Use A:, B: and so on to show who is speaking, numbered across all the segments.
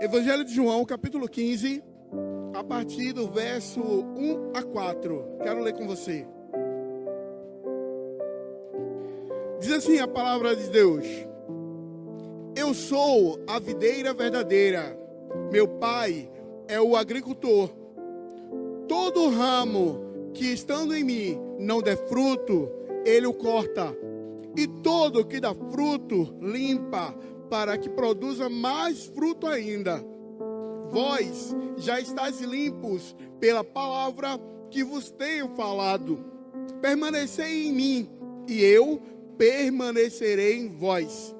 A: Evangelho de João, capítulo 15, a partir do verso 1 a 4. Quero ler com você. Diz assim a palavra de Deus: Eu sou a videira verdadeira, meu pai é o agricultor. Todo ramo que estando em mim não der fruto, ele o corta. E todo que dá fruto, limpa, para que produza mais fruto ainda. Vós já estáis limpos pela palavra que vos tenho falado. Permanecei em mim, e eu permanecerei em vós.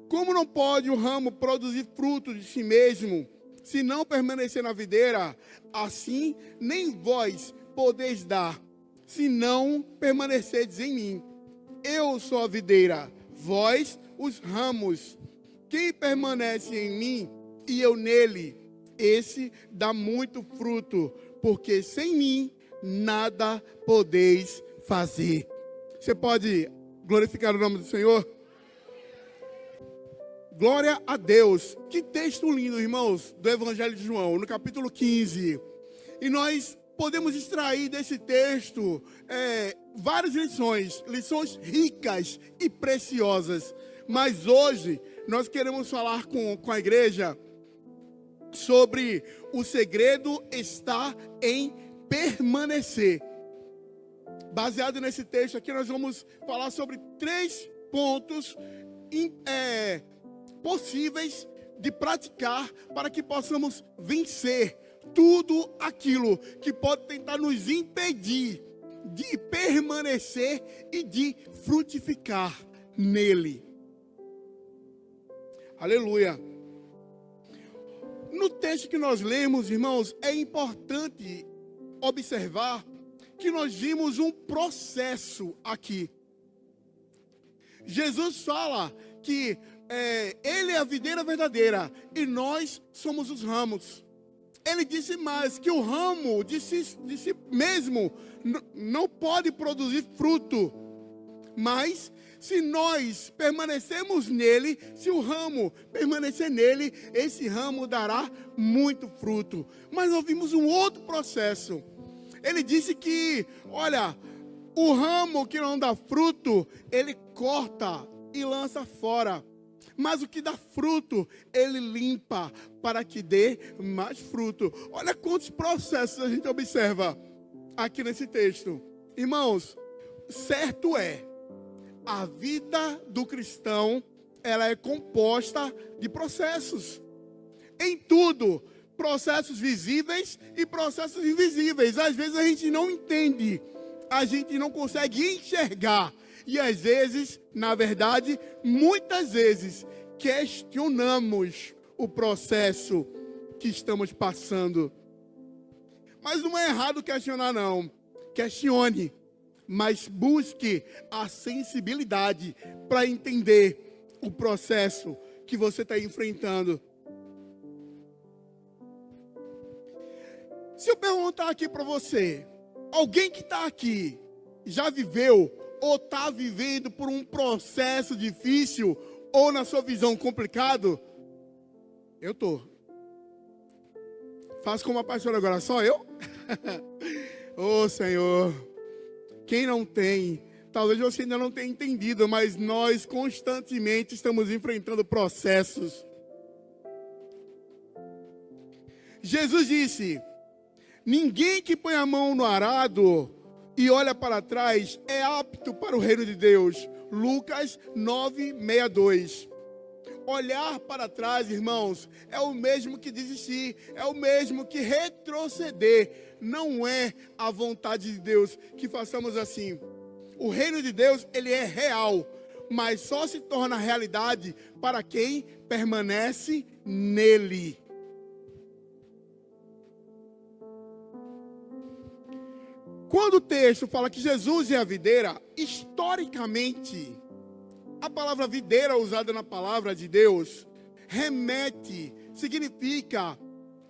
A: Como não pode o ramo produzir fruto de si mesmo, se não permanecer na videira, assim nem vós podeis dar, se não permanecerdes em mim. Eu sou a videira, vós os ramos. Quem permanece em mim e eu nele, esse dá muito fruto, porque sem mim nada podeis fazer. Você pode glorificar o nome do Senhor? Glória a Deus. Que texto lindo, irmãos, do Evangelho de João, no capítulo 15. E nós podemos extrair desse texto várias lições ricas e preciosas. Mas hoje nós queremos falar com a igreja sobre o segredo está em permanecer. Baseado nesse texto aqui, nós vamos falar sobre 3 pontos possíveis de praticar para que possamos vencer tudo aquilo que pode tentar nos impedir de permanecer e de frutificar nele. Aleluia. No texto que nós lemos, irmãos, é importante observar que nós vimos um processo aqui. Jesus fala que Ele é a videira verdadeira e nós somos os ramos. Ele disse mais que o ramo de si mesmo não pode produzir fruto, mas se nós permanecemos nele, se o ramo permanecer nele, esse ramo dará muito fruto. Mas nós vimos um outro processo. Ele disse que, olha, o ramo que não dá fruto, ele corta e lança fora. Mas o que dá fruto, ele limpa para que dê mais fruto. Olha quantos processos a gente observa aqui nesse texto. Irmãos, certo é, a vida do cristão, ela é composta de processos. Em tudo, processos visíveis e processos invisíveis. Às vezes a gente não entende, a gente não consegue enxergar. E às vezes, na verdade, muitas vezes, questionamos o processo que estamos passando. Mas não é errado questionar, não. Questione, mas busque a sensibilidade para entender o processo que você está enfrentando. Se eu perguntar aqui para você, alguém que está aqui já viveu ou está vivendo por um processo difícil ou na sua visão complicado? Eu estou. Faço como a pastora agora, só eu? Ô Senhor, quem não tem, talvez você ainda não tenha entendido, mas nós constantemente estamos enfrentando processos. Jesus disse: ninguém que põe a mão no arado e olha para trás é apto para o reino de Deus. Lucas 9:62. Olhar para trás, irmãos, é o mesmo que desistir, é o mesmo que retroceder. Não é a vontade de Deus que façamos assim. O reino de Deus, ele é real, mas só se torna realidade para quem permanece nele. Quando o texto fala que Jesus é a videira, historicamente, a palavra videira usada na palavra de Deus remete, significa,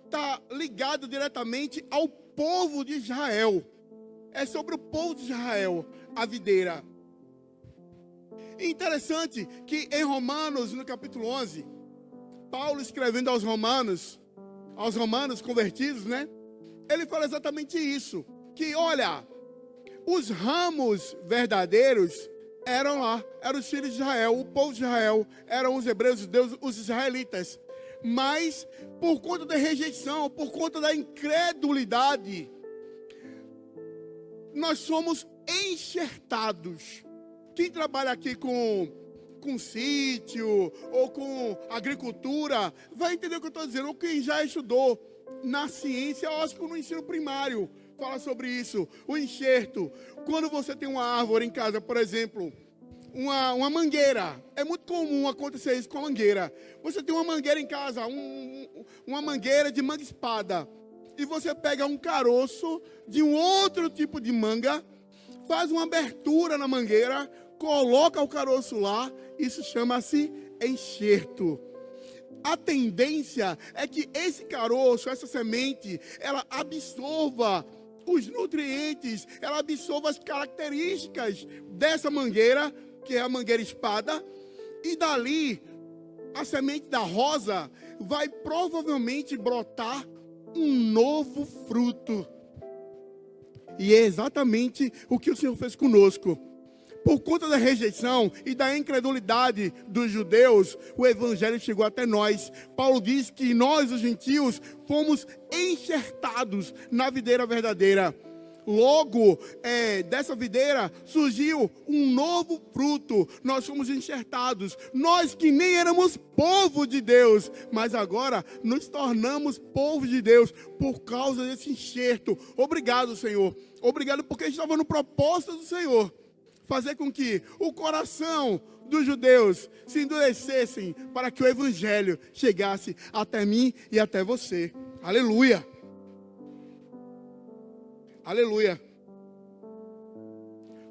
A: está ligado diretamente ao povo de Israel. É sobre o povo de Israel, a videira. Interessante que em Romanos, no capítulo 11, Paulo escrevendo aos romanos convertidos, né? Ele fala exatamente isso, que olha, os ramos verdadeiros eram os filhos de Israel, o povo de Israel, eram os hebreus, os judeus, os israelitas. Mas por conta da rejeição, por conta da incredulidade, nós somos enxertados. Quem trabalha aqui com sítio ou com agricultura vai entender o que eu estou dizendo. Ou quem já estudou na ciência, eu acho que no ensino primário fala sobre isso. O enxerto. Quando você tem uma árvore em casa, por exemplo, uma mangueira. É muito comum acontecer isso com a mangueira. Você tem uma mangueira em casa, uma mangueira de manga-espada. E você pega um caroço de um outro tipo de manga, faz uma abertura na mangueira, coloca o caroço lá, isso chama-se enxerto. A tendência é que esse caroço, essa semente, ela absorva os nutrientes, ela absorva as características dessa mangueira, que é a mangueira espada, e dali, a semente da rosa vai provavelmente brotar um novo fruto. E é exatamente o que o Senhor fez conosco. Por conta da rejeição e da incredulidade dos judeus, o evangelho chegou até nós. Paulo diz que nós, os gentios, fomos enxertados na videira verdadeira. Logo, dessa videira surgiu um novo fruto. Nós fomos enxertados. Nós que nem éramos povo de Deus, mas agora nos tornamos povo de Deus por causa desse enxerto. Obrigado, Senhor. Obrigado porque estava no propósito do Senhor fazer com que o coração dos judeus se endurecessem para que o evangelho chegasse até mim e até você. Aleluia. Aleluia.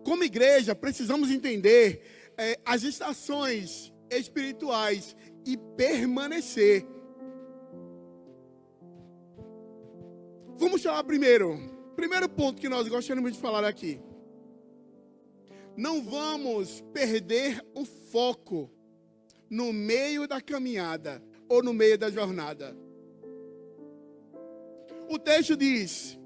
A: Como igreja, precisamos entender as estações espirituais e permanecer. Vamos falar primeiro ponto que nós gostaríamos de falar aqui. Não vamos perder o foco no meio da caminhada ou no meio da jornada. O texto diz: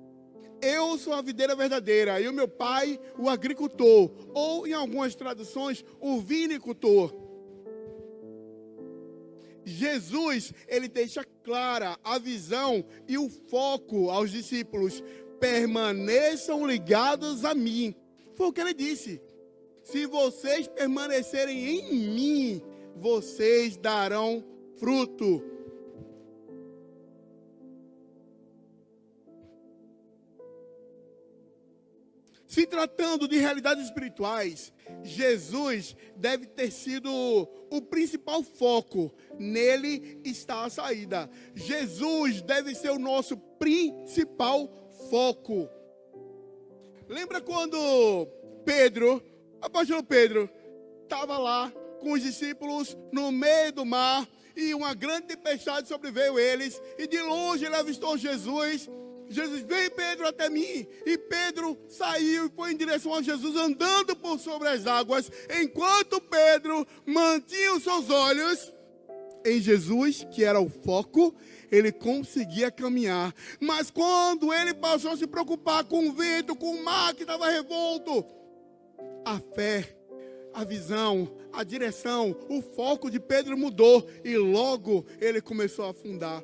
A: eu sou a videira verdadeira e o meu pai o agricultor, ou em algumas traduções, o vinicultor. Jesus, ele deixa clara a visão e o foco aos discípulos: permaneçam ligados a mim. Foi o que ele disse. Se vocês permanecerem em mim, vocês darão fruto. Se tratando de realidades espirituais, Jesus deve ter sido o principal foco. Nele está a saída. Jesus deve ser o nosso principal foco. Lembra quando apóstolo Pedro, estava lá com os discípulos no meio do mar e uma grande tempestade sobreveio eles, e de longe ele avistou Jesus. Jesus: vem, Pedro, até mim. E Pedro saiu e foi em direção a Jesus, andando por sobre as águas, enquanto Pedro mantinha os seus olhos em Jesus, que era o foco, ele conseguia caminhar. Mas quando ele passou a se preocupar com o vento, com o mar que estava revolto, a fé, a visão, a direção, o foco de Pedro mudou e logo ele começou a afundar.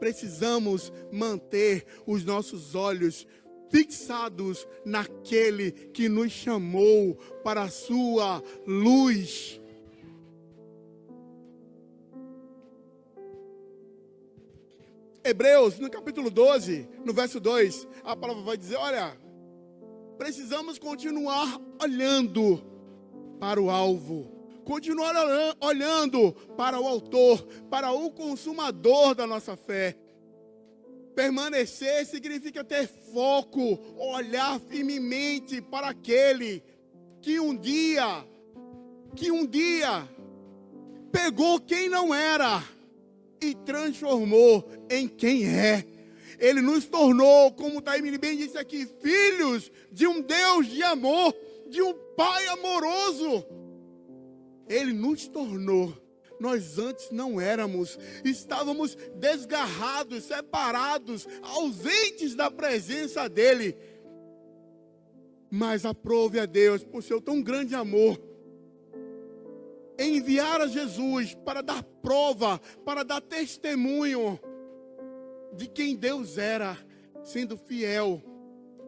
A: Precisamos manter os nossos olhos fixados naquele que nos chamou para a sua luz. Hebreus, no capítulo 12, no verso 2, a palavra vai dizer: olha, precisamos continuar olhando para o alvo, continuar olhando para o autor, para o consumador da nossa fé. Permanecer significa ter foco, olhar firmemente para aquele que um dia pegou quem não era e transformou em quem é. Ele nos tornou, como o Taimini bem disse aqui, filhos de um Deus de amor, de um Pai amoroso. Ele nos tornou Nós antes não éramos, estávamos desgarrados, separados, ausentes da presença dEle. Mas aprove a Deus, por seu tão grande amor, enviar a Jesus para dar prova, para dar testemunho de quem Deus era, sendo fiel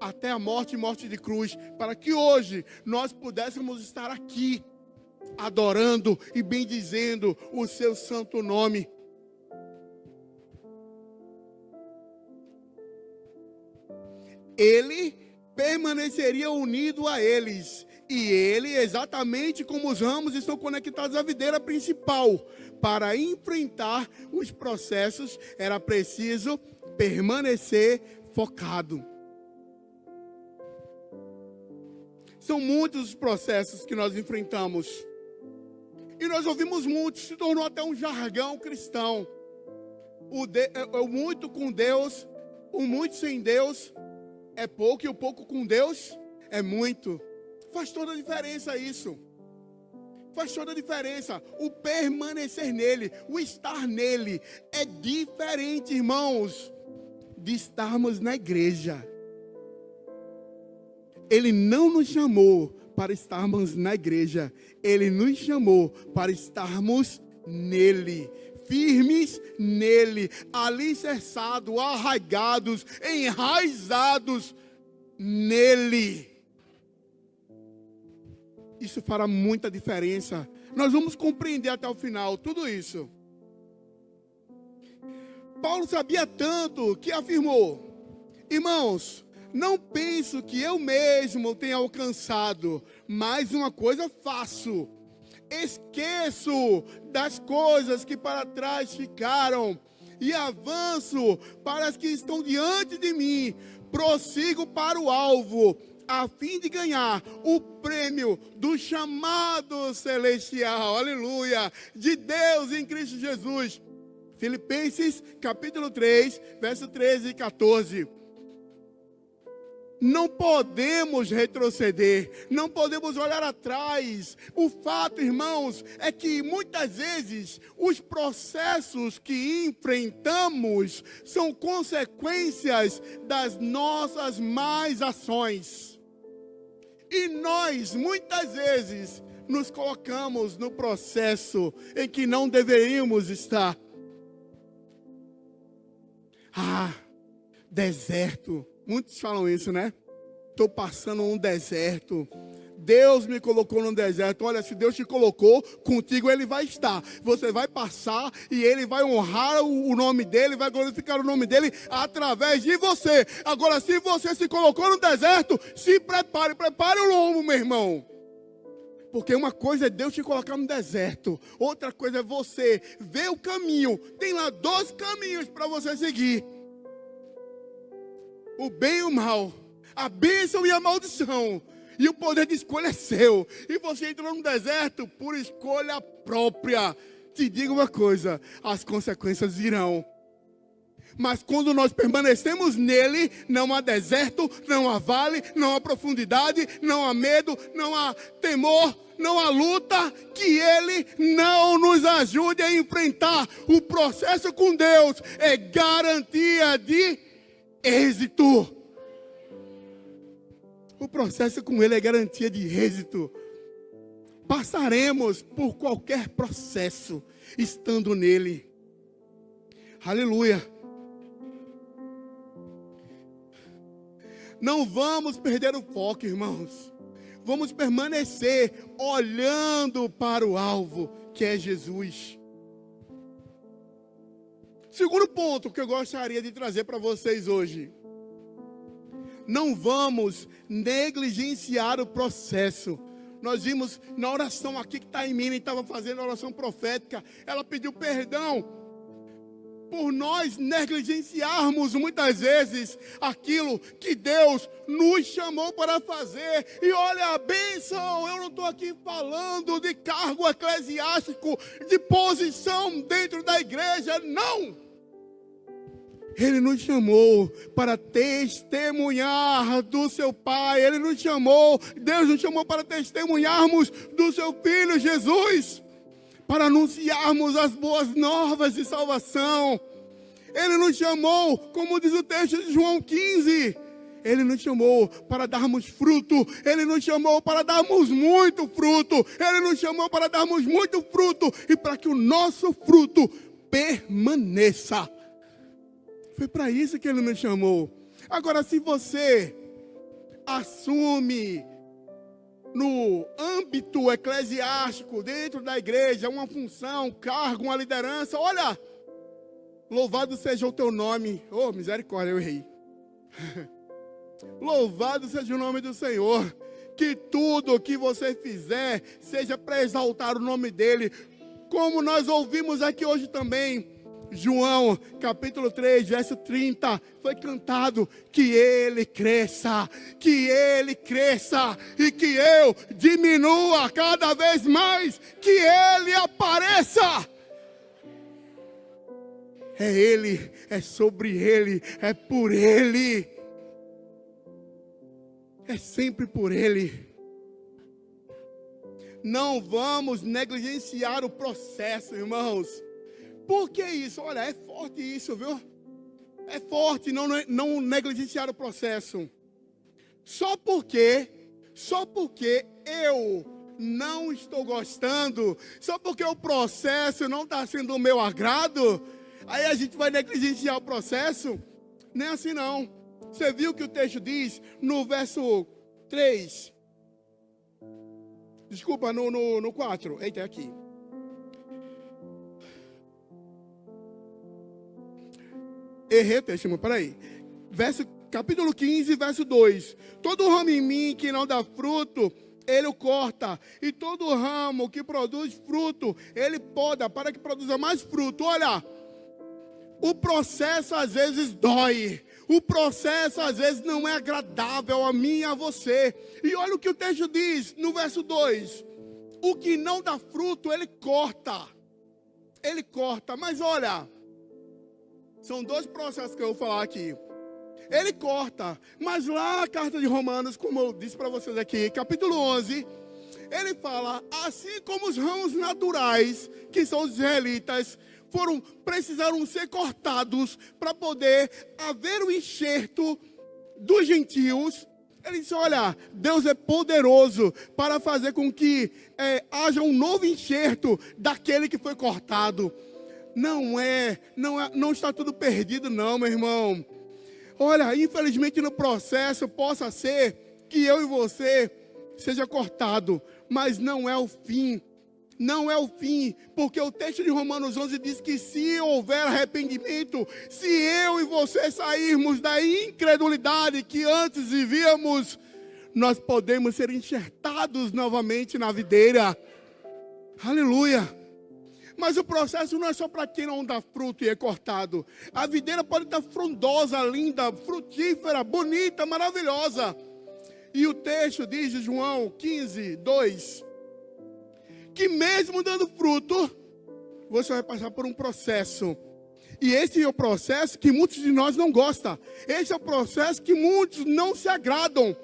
A: até a morte e morte de cruz, para que hoje nós pudéssemos estar aqui, adorando e bendizendo o seu santo nome. Ele permaneceria unido a eles, e ele, exatamente como os ramos, estão conectados à videira principal. Para enfrentar os processos, era preciso permanecer focado. São muitos os processos que nós enfrentamos. E nós ouvimos muito, se tornou até um jargão cristão. O muito com Deus, o muito sem Deus é pouco, e o pouco com Deus é muito. Faz toda a diferença isso. Faz toda a diferença. O permanecer nele, o estar nele, é diferente, irmãos, de estarmos na igreja. Ele não nos chamou para estarmos na igreja. Ele nos chamou para estarmos nele. Firmes nele. Alicerçados, arraigados, enraizados nele. Isso fará muita diferença. Nós vamos compreender até o final tudo isso. Paulo sabia tanto que afirmou: irmãos, não penso que eu mesmo tenha alcançado, mas uma coisa faço: esqueço das coisas que para trás ficaram e avanço para as que estão diante de mim. Prossigo para o alvo, a fim de ganhar o prêmio do chamado celestial, aleluia, de Deus em Cristo Jesus. Filipenses capítulo 3, verso 13 e 14. Não podemos retroceder, não podemos olhar atrás. O fato, irmãos, é que muitas vezes os processos que enfrentamos são consequências das nossas más ações. E nós, muitas vezes, nos colocamos no processo em que não deveríamos estar. Deserto. Muitos falam isso, né? Estou passando um deserto. Deus me colocou num deserto. Olha, se Deus te colocou, contigo Ele vai estar. Você vai passar e Ele vai honrar o nome dEle, vai glorificar o nome dEle através de você. Agora, se você se colocou no deserto, se prepare o lombo, meu irmão. Porque uma coisa é Deus te colocar no deserto, outra coisa é você ver o caminho. Tem lá 2 caminhos para você seguir: o bem e o mal, a bênção e a maldição. E o poder de escolha é seu. E você entrou no deserto por escolha própria. Te digo uma coisa: as consequências virão. Mas quando nós permanecemos nele, não há deserto, não há vale, não há profundidade, não há medo, não há temor, não há luta que ele não nos ajude a enfrentar. O processo com Deus é garantia de êxito. O processo com Ele é garantia de êxito. Passaremos por qualquer processo estando nele. Aleluia. Não vamos perder o foco, irmãos. Vamos permanecer olhando para o alvo, que é Jesus. Segundo ponto que eu gostaria de trazer para vocês hoje: não vamos negligenciar o processo. Nós vimos na oração aqui que Taimine estava fazendo a oração profética. Ela pediu perdão por nós negligenciarmos muitas vezes aquilo que Deus nos chamou para fazer. E olha a bênção, eu não estou aqui falando de cargo eclesiástico, de posição dentro da igreja, não. Ele nos chamou para testemunhar do seu Pai. Ele nos chamou, Deus nos chamou para testemunharmos do seu Filho Jesus. para anunciarmos as boas novas de salvação. Ele nos chamou, como diz o texto de João 15, Ele nos chamou para darmos fruto. Ele nos chamou para darmos muito fruto. Ele nos chamou para darmos muito fruto e para que o nosso fruto permaneça. Foi para isso que Ele nos chamou. Agora, se você assume no âmbito eclesiástico, dentro da igreja, uma função, um cargo, uma liderança, olha, louvado seja o teu nome. Oh, misericórdia, eu errei. Louvado seja o nome do Senhor. Que tudo que você fizer seja para exaltar o nome dEle. Como nós ouvimos aqui hoje também, João capítulo 3, verso 30, foi cantado que Ele cresça e que eu diminua cada vez mais, que Ele apareça. É Ele, é sobre Ele, é por Ele. É sempre por Ele. Não vamos negligenciar o processo, irmãos. Por que isso? Olha, é forte isso, viu? É forte não negligenciar o processo. Só porque eu não estou gostando, só porque o processo não está sendo do meu agrado, aí a gente vai negligenciar o processo? Nem assim não. Você viu o que o texto diz no verso 3? Desculpa, no 4. Eita, é aqui. Errei o texto, peraí. Capítulo 15, verso 2. Todo ramo em mim que não dá fruto, Ele o corta. E todo ramo que produz fruto, Ele poda para que produza mais fruto. Olha, o processo às vezes dói. O processo às vezes não é agradável a mim e a você. E olha o que o texto diz no verso 2. O que não dá fruto, Ele corta. Ele corta. Mas olha, são dois processos que eu vou falar aqui. Ele corta. Mas lá na carta de Romanos, como eu disse para vocês aqui, capítulo 11, ele fala, assim como os ramos naturais, que são os israelitas, precisaram ser cortados para poder haver o enxerto dos gentios. Ele disse, olha, Deus é poderoso para fazer com que haja um novo enxerto daquele que foi cortado. Não está tudo perdido não, meu irmão. Olha, infelizmente no processo possa ser que eu e você seja cortado, mas não é o fim. Não é o fim, porque o texto de Romanos 11 diz que se houver arrependimento, se eu e você sairmos da incredulidade que antes vivíamos, nós podemos ser enxertados novamente na videira. Aleluia! Mas o processo não é só para quem não dá fruto e é cortado. A videira pode estar frondosa, linda, frutífera, bonita, maravilhosa. E o texto diz de João 15, 2... que mesmo dando fruto, você vai passar por um processo. E esse é o processo que muitos de nós não gostam. Esse é o processo que muitos não se agradam.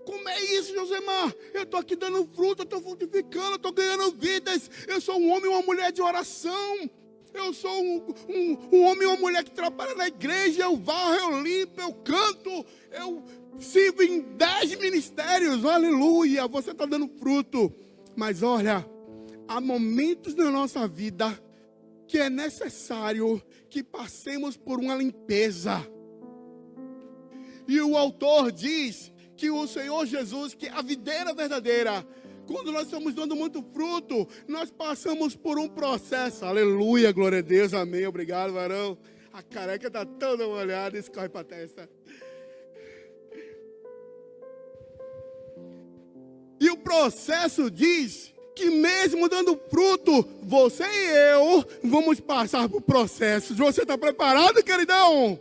A: Como é isso, Josemar? Eu estou aqui dando fruto, eu estou frutificando, eu estou ganhando vidas. Eu sou um homem e uma mulher de oração. Eu sou um homem e uma mulher que trabalha na igreja. Eu varro, eu limpo, eu canto. Eu sirvo em 10 ministérios. Aleluia, você está dando fruto. Mas olha, há momentos na nossa vida que é necessário que passemos por uma limpeza. E o autor diz que o Senhor Jesus, que a videira verdadeira, quando nós estamos dando muito fruto, nós passamos por um processo. Aleluia, glória a Deus, amém, obrigado, varão. A careca está toda molhada, escorre para a testa. E o processo diz que mesmo dando fruto, você e eu vamos passar por processos. Você está preparado, queridão?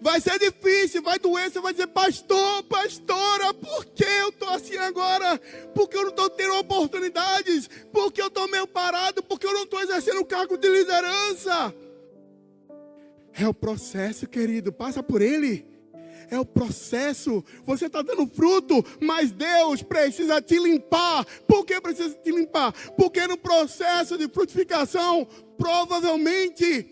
A: Vai ser difícil, vai doer, você vai dizer, pastor, pastora, por que eu estou assim agora? Porque eu não estou tendo oportunidades? Porque eu estou meio parado? Porque eu não estou exercendo o cargo de liderança? É o processo, querido, passa por ele. É o processo. Você está dando fruto, mas Deus precisa te limpar. Por que precisa te limpar? Porque no processo de frutificação, provavelmente,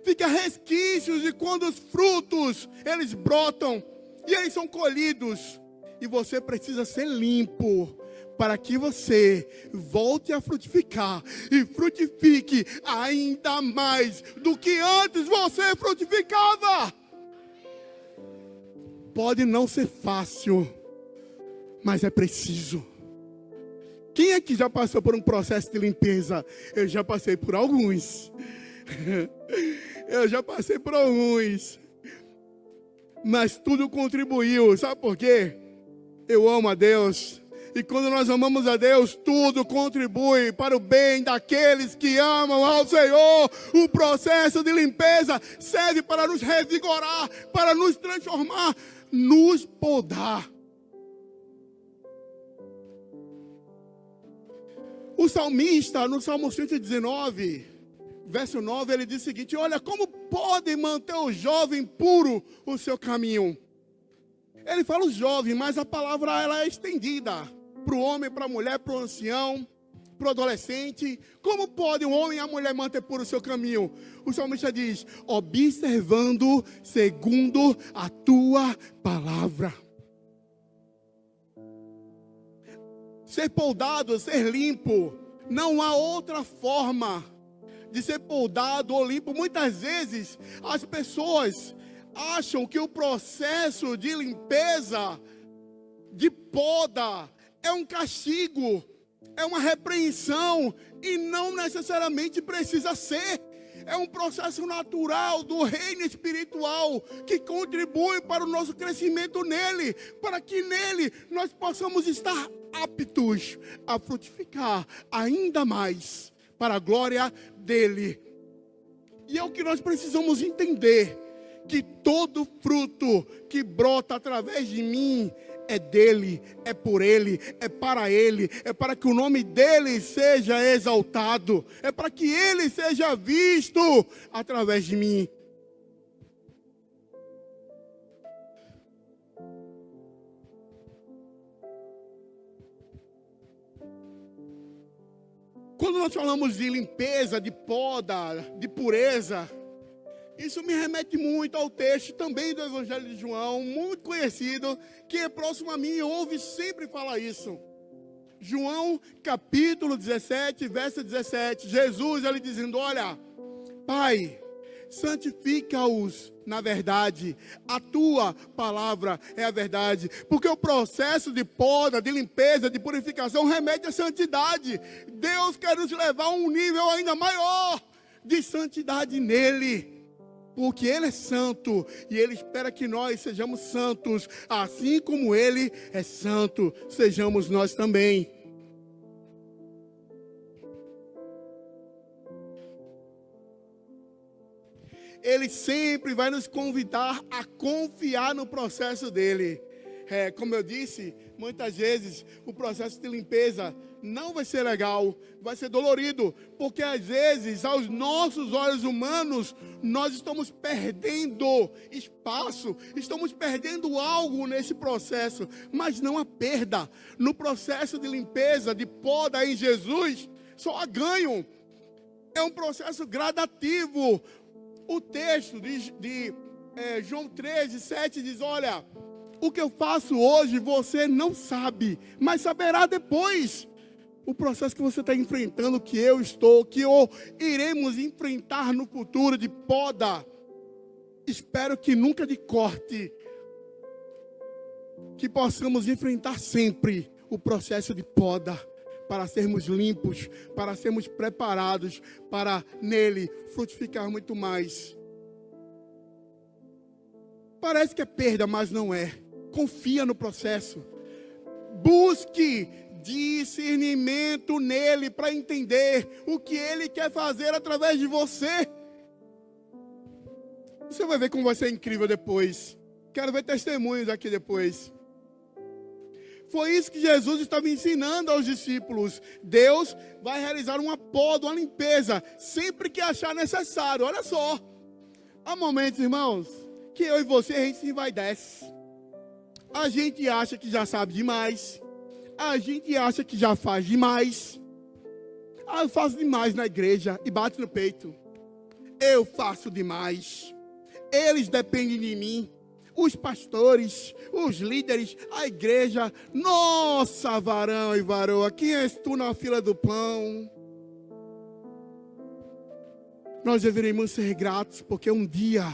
A: fica resquícios de quando os frutos, eles brotam e eles são colhidos. E você precisa ser limpo para que você volte a frutificar e frutifique ainda mais do que antes você frutificava. Pode não ser fácil, mas é preciso. Quem aqui já passou por um processo de limpeza? Eu já passei por alguns. Eu já passei por alguns. Mas tudo contribuiu. Sabe por quê? Eu amo a Deus. E quando nós amamos a Deus, tudo contribui para o bem daqueles que amam ao Senhor. O processo de limpeza serve para nos revigorar, para nos transformar, nos podar. O salmista, no Salmo 119, verso 9, ele diz o seguinte: olha, como pode manter o jovem puro o seu caminho? Ele fala o jovem, mas a palavra ela é estendida para o homem, para a mulher, para o ancião, para o adolescente. Como pode um homem e a mulher manter puro o seu caminho? O salmista diz: observando segundo a tua palavra. Ser poldado, ser limpo, não há outra forma de ser poldado ou limpo. Muitas vezes as pessoas acham que o processo de limpeza, de poda, é um castigo, é uma repreensão, e não necessariamente precisa ser. É um processo natural do reino espiritual que contribui para o nosso crescimento nele, para que nele nós possamos estar aptos a frutificar ainda mais para a glória dele. E é o que nós precisamos entender, que todo fruto que brota através de mim é dele, é por ele, é para que o nome dele seja exaltado, é para que ele seja visto através de mim. Quando nós falamos de limpeza, de poda, de pureza, isso me remete muito ao texto também do Evangelho de João, muito conhecido, que é próximo a mim, ouve sempre falar isso. João capítulo 17, verso 17, Jesus ali dizendo: olha, Pai, santifica-os na verdade, a tua palavra é a verdade, porque o processo de poda, de limpeza, de purificação remete à santidade. Deus quer nos levar a um nível ainda maior de santidade nele, porque ele é santo e ele espera que nós sejamos santos, assim como ele é santo, sejamos nós também. Ele sempre vai nos convidar a confiar no processo dele. Como eu disse, muitas vezes o processo de limpeza não vai ser legal, vai ser dolorido, porque às vezes, aos nossos olhos humanos, nós estamos perdendo espaço, estamos perdendo algo nesse processo, mas não há perda. No processo de limpeza, de poda em Jesus, só há ganho. É um processo gradativo. O texto de João 13, 7 diz: olha, o que eu faço hoje você não sabe, mas saberá depois. O processo que você está enfrentando, que eu iremos enfrentar no futuro de poda, espero que nunca de corte, que possamos enfrentar sempre o processo de poda, para sermos limpos, para sermos preparados, para nele frutificar muito mais. Parece que é perda, mas não é. Confia no processo. Busque discernimento nele para entender o que ele quer fazer através de você. Você vai ver como vai ser incrível depois. Quero ver testemunhos aqui depois. Foi isso que Jesus estava ensinando aos discípulos. Deus vai realizar uma poda, uma limpeza, sempre que achar necessário. Olha só. Há momentos, irmãos, que eu e você, a gente se envaidece. A gente acha que já sabe demais. A gente acha que já faz demais. Eu faço demais na igreja e bate no peito. Eu faço demais. Eles dependem de mim. Os pastores, os líderes, a igreja. Nossa, varão e varoa, quem és tu na fila do pão? Nós deveríamos ser gratos porque um dia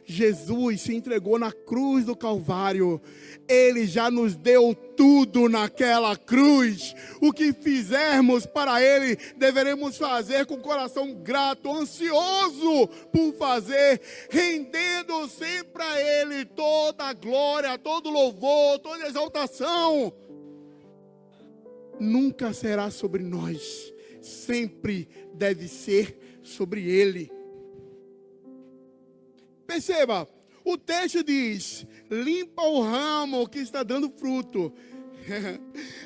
A: Jesus se entregou na cruz do Calvário. Ele já nos deu tudo naquela cruz. O que fizermos para Ele, deveremos fazer com o coração grato, ansioso por fazer, rendendo sempre a Ele toda a glória, todo louvor, toda exaltação. Nunca será sobre nós, sempre deve ser sobre Ele. Perceba, o texto diz, limpa o ramo que está dando fruto.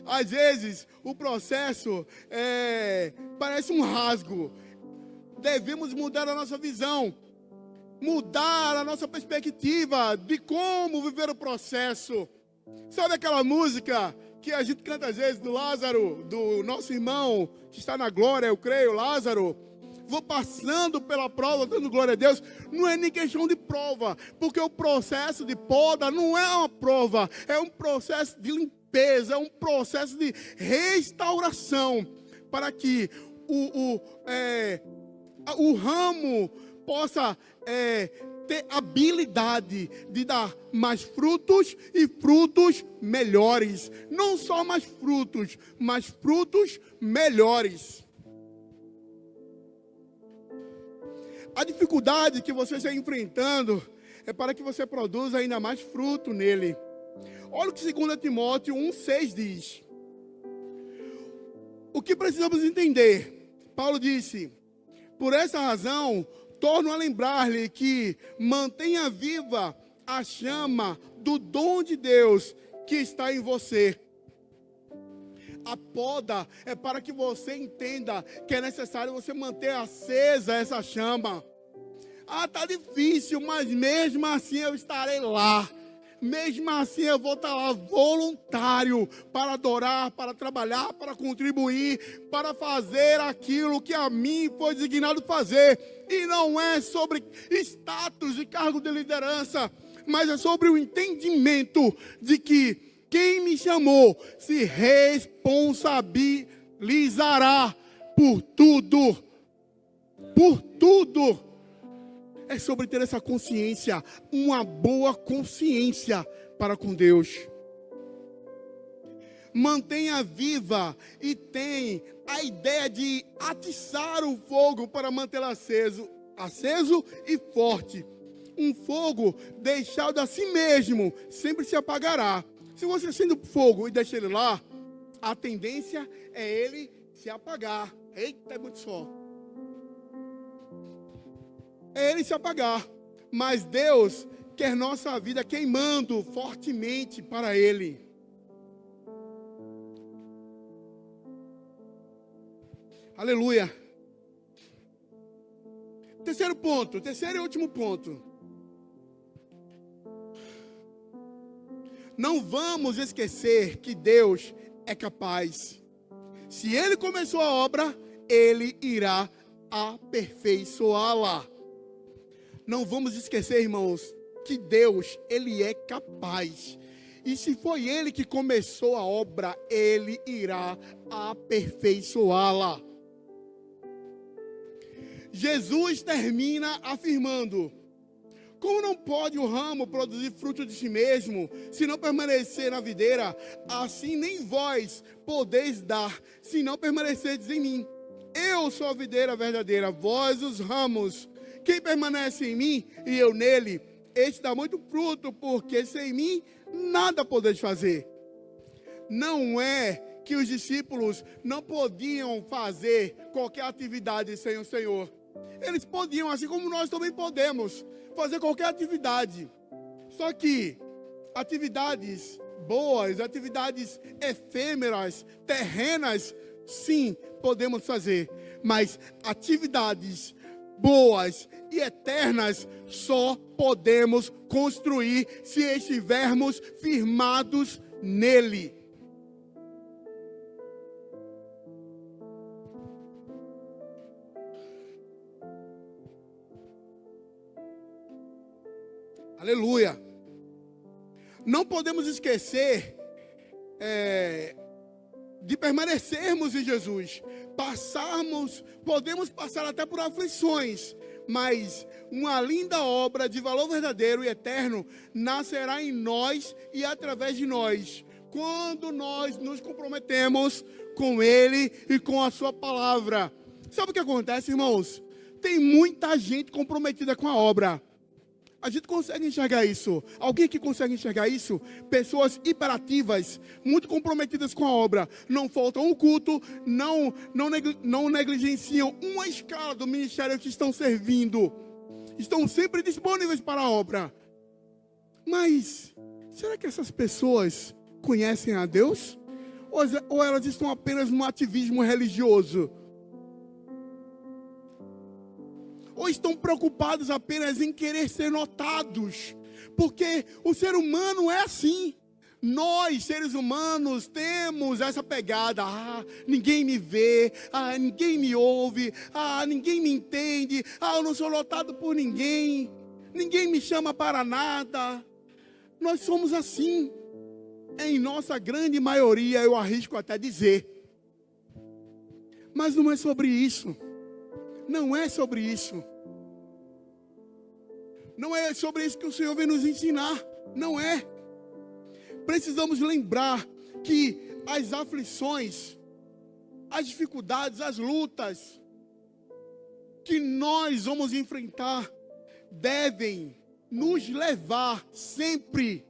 A: Às vezes, o processo parece um rasgo. Devemos mudar a nossa visão, mudar a nossa perspectiva de como viver o processo. Sabe aquela música que a gente canta às vezes do Lázaro, do nosso irmão que está na glória, eu creio, Lázaro? Vou passando pela prova, dando glória a Deus. Não é nem questão de prova, porque o processo de poda não é uma prova, é um processo de limpeza, é um processo de restauração, para que o ramo possa ter habilidade de dar mais frutos e frutos melhores. Não só mais frutos, mas frutos melhores. A dificuldade que você está enfrentando é para que você produza ainda mais fruto nele. Olha o que 2 Timóteo 1,6 diz. O que precisamos entender? Paulo disse, por essa razão, torno a lembrar-lhe que mantenha viva a chama do dom de Deus que está em você. A poda é para que você entenda que é necessário você manter acesa essa chama. Tá difícil, mas mesmo assim eu estarei lá. Mesmo assim eu vou estar lá voluntário para adorar, para trabalhar, para contribuir, para fazer aquilo que a mim foi designado fazer. E não é sobre status e cargo de liderança, mas é sobre o entendimento de que quem me chamou se responsabilizará por tudo. Por tudo. É sobre ter essa consciência, uma boa consciência para com Deus. Mantenha viva e tem a ideia de atiçar o fogo para mantê-lo aceso e forte. Um fogo deixado a si mesmo sempre se apagará. Se você acende o fogo e deixa ele lá, a tendência é ele se apagar. Eita, é muito sol. É ele se apagar. Mas Deus quer nossa vida queimando fortemente para Ele. Aleluia. Terceiro e último ponto. Não vamos esquecer que Deus é capaz. Se Ele começou a obra, Ele irá aperfeiçoá-la. Não vamos esquecer, irmãos, que Deus, Ele é capaz. E se foi Ele que começou a obra, Ele irá aperfeiçoá-la. Jesus termina afirmando: como não pode o ramo produzir fruto de si mesmo, se não permanecer na videira, assim nem vós podeis dar, se não permanecerdes em mim. Eu sou a videira verdadeira, vós os ramos. Quem permanece em mim e eu nele, este dá muito fruto, porque sem mim nada podeis fazer. Não é que os discípulos não podiam fazer qualquer atividade sem o Senhor. Eles podiam, assim como nós também podemos, fazer qualquer atividade. Só que atividades boas, atividades efêmeras, terrenas, sim, podemos fazer. Mas atividades boas e eternas só podemos construir se estivermos firmados nele. Aleluia. Não podemos esquecer de permanecermos em Jesus. Podemos passar até por aflições, mas uma linda obra de valor verdadeiro e eterno nascerá em nós e através de nós, quando nós nos comprometemos com Ele e com a sua palavra. Sabe o que acontece, irmãos? Tem muita gente comprometida com a obra. A gente consegue enxergar isso. Alguém que consegue enxergar isso? Pessoas hiperativas, muito comprometidas com a obra. Não faltam um culto, não negligenciam uma escala do ministério que estão servindo. Estão sempre disponíveis para a obra. Mas, será que essas pessoas conhecem a Deus? Ou elas estão apenas no ativismo religioso? Ou estão preocupados apenas em querer ser notados? Porque o ser humano é assim. Nós, seres humanos, temos essa pegada. Ninguém me vê. Ninguém me ouve. Ninguém me entende. Eu não sou notado por ninguém. Ninguém me chama para nada. Nós somos assim. Em nossa grande maioria, eu arrisco até dizer. Mas não é sobre isso. Não é sobre isso. Não é sobre isso que o Senhor vem nos ensinar. Não é. Precisamos lembrar que as aflições, as dificuldades, as lutas que nós vamos enfrentar devem nos levar sempre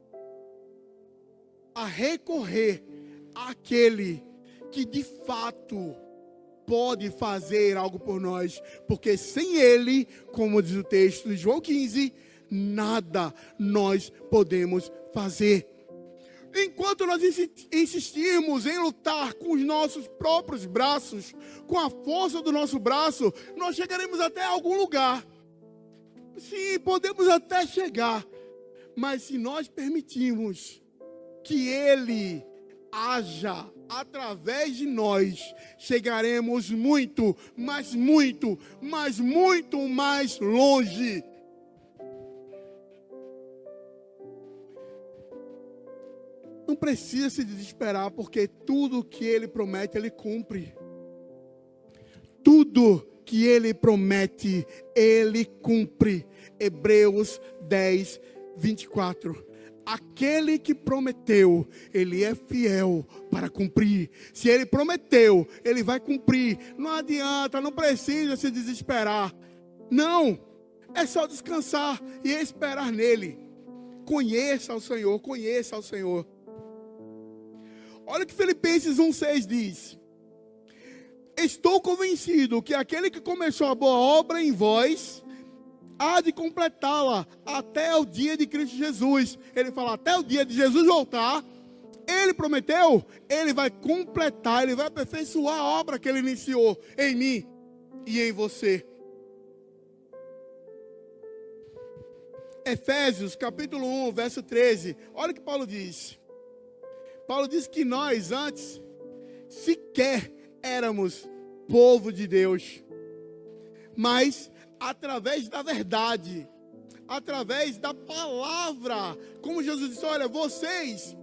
A: a recorrer àquele que de fato pode fazer algo por nós, porque sem Ele, como diz o texto de João 15, nada nós podemos fazer. Enquanto nós insistirmos em lutar com os nossos próprios braços, com a força do nosso braço, nós chegaremos até algum lugar. Sim, podemos até chegar, mas se nós permitirmos que Ele haja através de nós, chegaremos muito, mas muito, mas muito mais longe. Não precisa se desesperar, porque tudo que Ele promete, Ele cumpre. Tudo que Ele promete, Ele cumpre. Hebreus 10, 24. Aquele que prometeu, Ele é fiel para cumprir. Se Ele prometeu, Ele vai cumprir. Não adianta, não precisa se desesperar. Não, é só descansar e esperar nele. Conheça o Senhor, conheça o Senhor. Olha o que Filipenses 1,6 diz. Estou convencido que aquele que começou a boa obra em vós há de completá-la até o dia de Cristo Jesus. Ele fala, até o dia de Jesus voltar, Ele prometeu, Ele vai completar, Ele vai aperfeiçoar a obra que Ele iniciou em mim e em você. Efésios capítulo 1, verso 13. Olha o que Paulo diz. Paulo diz que nós antes sequer éramos povo de Deus, mas através da verdade, através da palavra, como Jesus disse, olha, vocês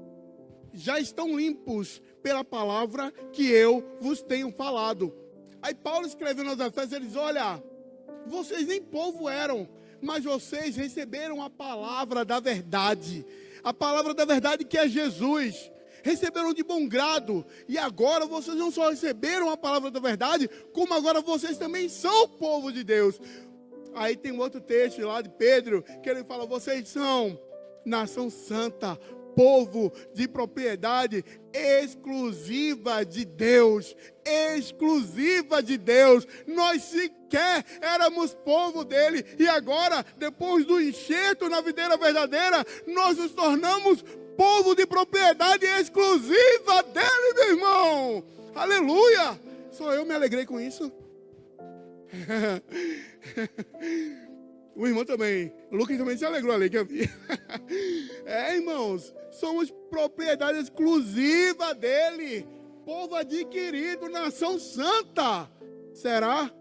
A: já estão limpos pela palavra que eu vos tenho falado. Aí Paulo escreveu nos Efésios, ele diz, olha, vocês nem povo eram, mas vocês receberam a palavra da verdade que é Jesus. Receberam de bom grado, e agora vocês não só receberam a palavra da verdade, como agora vocês também são o povo de Deus. Aí tem um outro texto lá de Pedro, que ele fala, vocês são nação santa, povo de propriedade exclusiva de Deus, exclusiva de Deus. Nós sequer éramos povo dele, e agora, depois do enxerto na videira verdadeira, nós nos tornamos povo de propriedade exclusiva dele, meu irmão. Aleluia. Só eu me alegrei com isso. O irmão também. O Lucas também se alegrou ali que eu vi. Irmãos, somos propriedade exclusiva dele. Povo adquirido, nação santa. Será?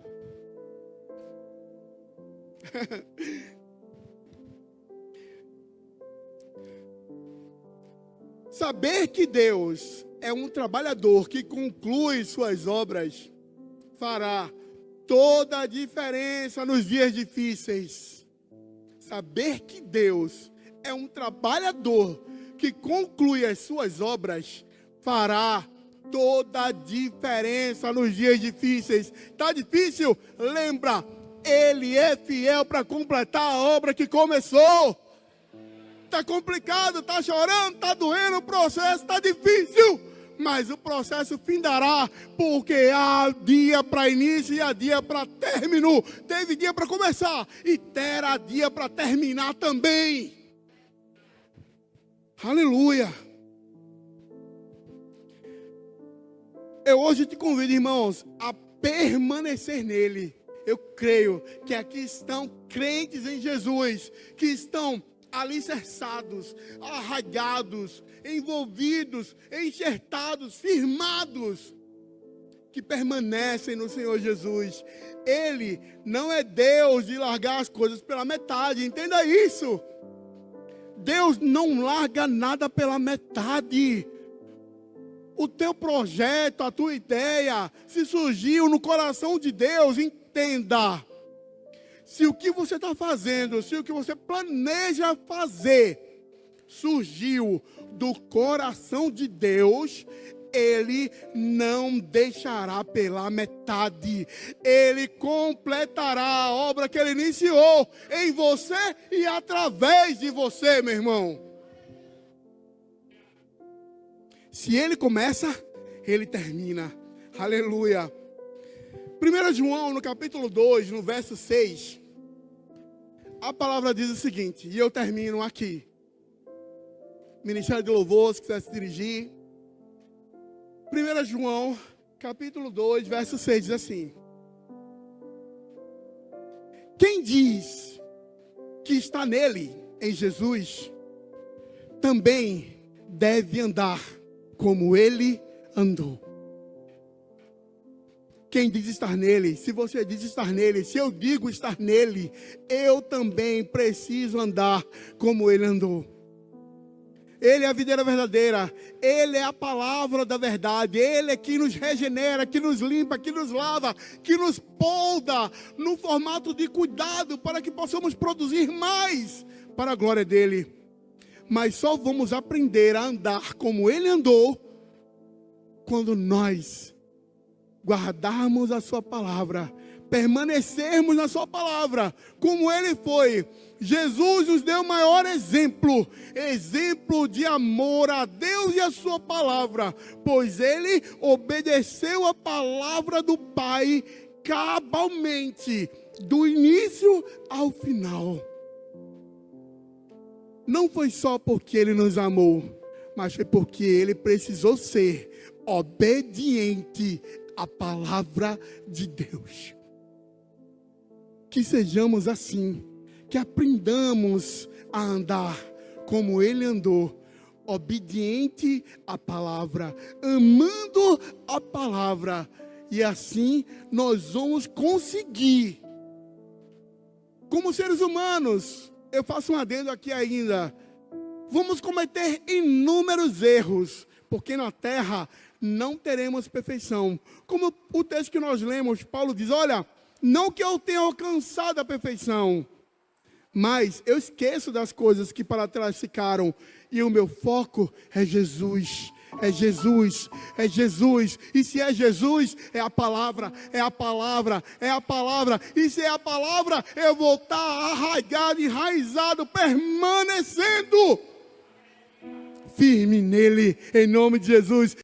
A: Saber que Deus é um trabalhador que conclui suas obras fará toda a diferença nos dias difíceis. Saber que Deus é um trabalhador que conclui as suas obras fará toda a diferença nos dias difíceis. Está difícil? Lembra, Ele é fiel para completar a obra que começou. Está complicado, está chorando, está doendo, o processo está difícil. Mas o processo findará, porque há dia para início e há dia para término. Teve dia para começar e terá dia para terminar também. Aleluia. Eu hoje te convido, irmãos, a permanecer nele. Eu creio que aqui estão crentes em Jesus, que estão alicerçados, arraigados, envolvidos, enxertados, firmados, que permanecem no Senhor Jesus. Ele não é Deus de largar as coisas pela metade, entenda isso. Deus não larga nada pela metade. O teu projeto, a tua ideia, se surgiu no coração de Deus, entenda. Se o que você está fazendo, se o que você planeja fazer, surgiu do coração de Deus, Ele não deixará pela metade. Ele completará a obra que Ele iniciou em você e através de você, meu irmão. Se Ele começa, Ele termina. Aleluia. 1 João, no capítulo 2, no verso 6, a palavra diz o seguinte, e eu termino aqui. Ministério de Louvor, se quiser se dirigir. 1 João, capítulo 2, verso 6, diz assim: quem diz que está nele, em Jesus, também deve andar como ele andou. Quem diz estar nele, se você diz estar nele, se eu digo estar nele, eu também preciso andar como ele andou. Ele é a videira verdadeira, Ele é a palavra da verdade, Ele é que nos regenera, que nos limpa, que nos lava, que nos polda no formato de cuidado para que possamos produzir mais para a glória dEle. Mas só vamos aprender a andar como Ele andou quando nós guardarmos a sua palavra, permanecermos na sua palavra, como Ele foi. Jesus nos deu o maior exemplo de amor a Deus e a sua palavra, pois Ele obedeceu a palavra do Pai cabalmente, do início ao final. Não foi só porque Ele nos amou, mas foi porque Ele precisou ser obediente à palavra de Deus. Que sejamos assim, que aprendamos a andar como Ele andou, obediente à palavra, amando a palavra, e assim nós vamos conseguir, como seres humanos, eu faço um adendo aqui ainda, vamos cometer inúmeros erros, porque na terra não teremos perfeição. Como o texto que nós lemos, Paulo diz, olha, não que eu tenha alcançado a perfeição, mas eu esqueço das coisas que para trás ficaram, e o meu foco é Jesus, é Jesus, é Jesus. E se é Jesus, é a palavra, é a palavra, é a palavra. E se é a palavra, eu vou estar arraigado, enraizado, permanecendo firme nele, em nome de Jesus.